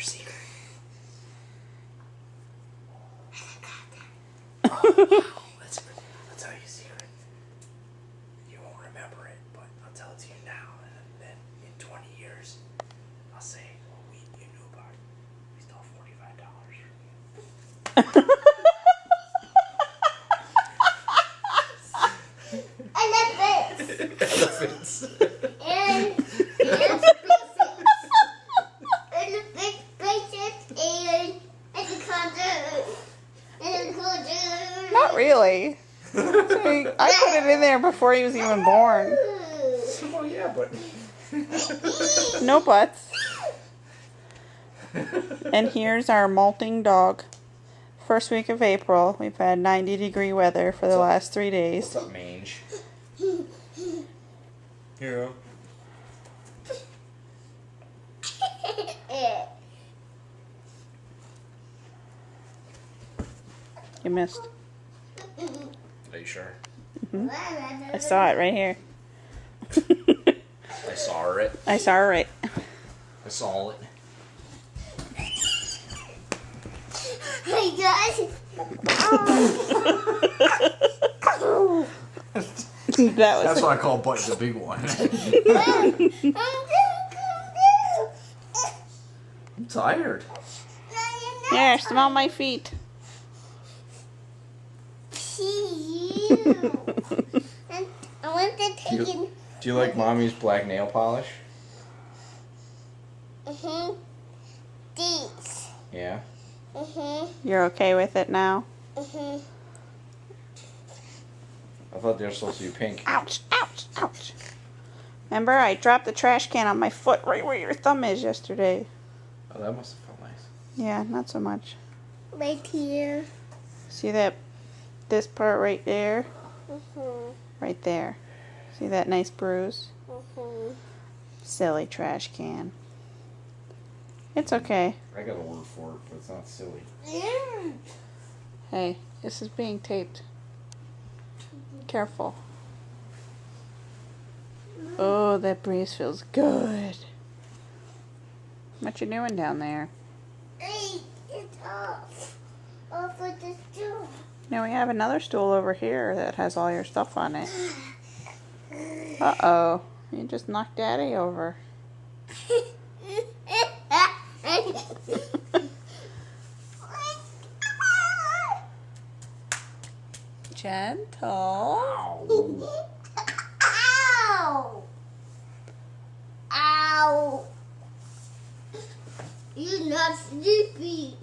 secret? I'll tell you a secret. You won't remember it, but I'll tell it to you now. And then in 20 years, I'll say, well, you knew about it. We stole $45 from you. Elephants. And the big places and the conjurer. Not really. I put it in there before he was even born. Well, yeah, but... No buts. And here's our molting dog. First week of April. We've had 90-degree weather for the last 3 days. What's up, Mange? Yeah. You missed. Are you sure? I saw it right here. I saw it. I saw it right. I saw it. Hey guys. That's what I call Button the big one. I'm tired. Here, smell my feet. See you. And I want to take it. Do you like Mommy's black nail polish? These. Yeah. You're okay with it now? I thought they were supposed to be pink. Ouch, ouch, ouch. Remember, I dropped the trash can on my foot right where your thumb is yesterday. Oh, that must have felt nice. Yeah, not so much. Right here. See that, this part right there? Right there. See that nice bruise? Silly trash can. It's okay. I got a word for it, but it's not silly. Hey, this is being taped. Careful. Oh, that breeze feels good. What you doing down there? Hey, it's off. Off with the stool. Now we have another stool over here that has all your stuff on it. Uh-oh. You just knocked Daddy over. Gentle. Ow! Ow! You're not sleepy.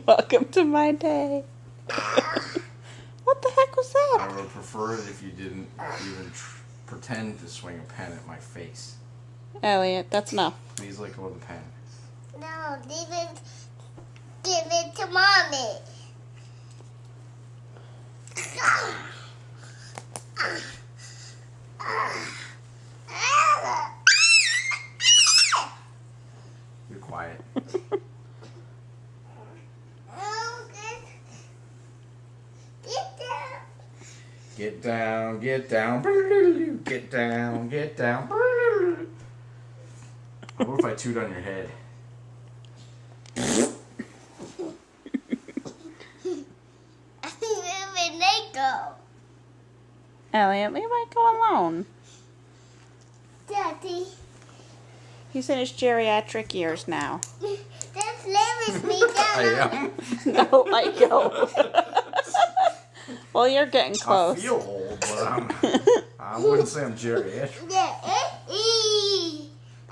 Welcome to my day. What the heck was I that? would prefer it if you didn't even pretend to swing a pen at my face. Elliot, that's enough. Please let go of the pen. No, give it to Mommy. Be quiet. Get down, get down, get down, get down. What if I toot on your head? Where they go? Elliot, leave Michael alone. Daddy, He's in his geriatric years now. that flavors me down. I am. No, Michael. Well, you're getting I close. feel old, but I wouldn't say I'm geriatric. Yeah,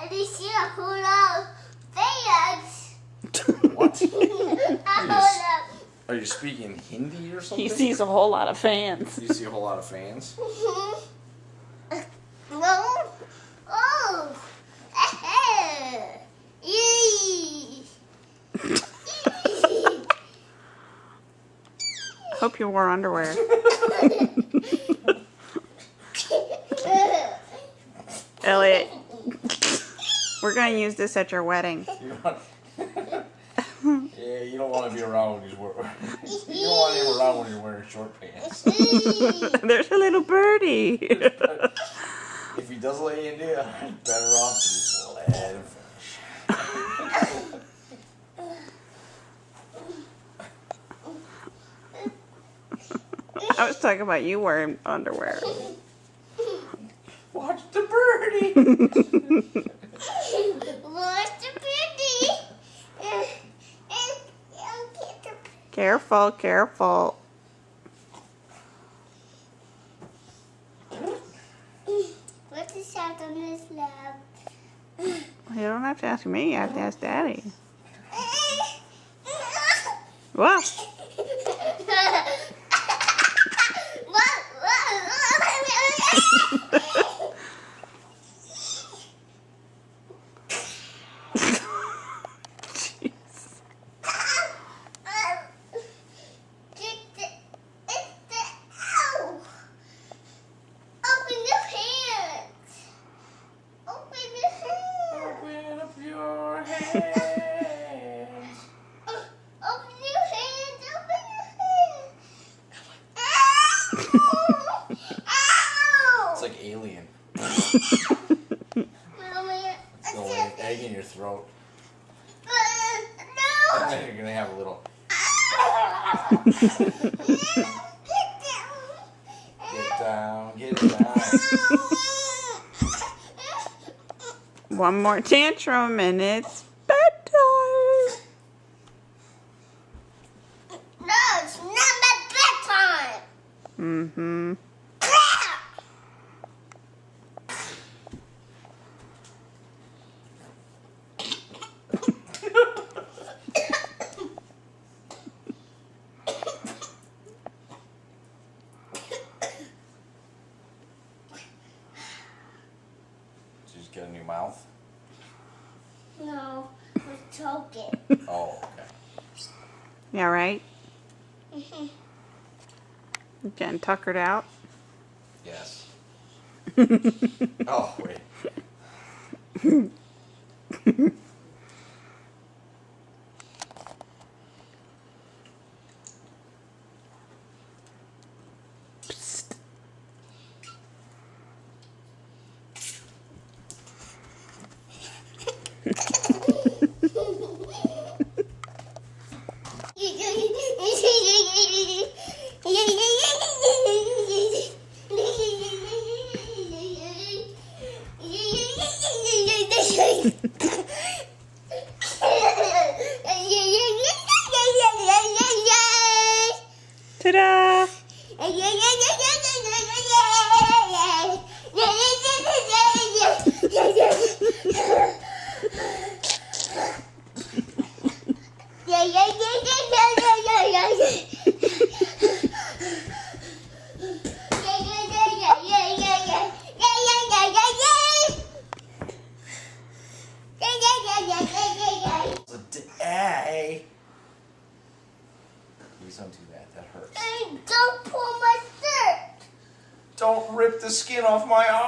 and you see a whole lot of fans. What? A whole lot. Are you speaking Hindi or something? He sees a whole lot of fans. You see a whole lot of fans? No. Oh. Yee. Hope you wore underwear. Elliot. We're gonna use this at your wedding. You want- yeah, you don't want to be around when he's wearing. You don't want him around when you're wearing short pants. There's a little birdie. If he does lay into you, better off to just let him finish. I was talking about you wearing underwear. Watch the birdie. Watch the beauty. Careful, careful. What's the sound on this lab? You don't have to ask me. You have to ask Daddy. Whoa. Open up your hands. Open your hands, open your hands. Ow! It's like Alien. Mommy, It's going like an egg in your throat. no. And then you're gonna have a little. Get down, get it down. One more tantrum and it's bedtime. No, it's not my bedtime. Mm-hmm. Did you just get a new mouth? No, we're choking. Oh, okay. Yeah, right? Getting tuckered out. Yes. Oh, wait. Ta-da! Today. Please don't do that. That hurts. Don't pull my shirt. Don't rip the skin off my arm.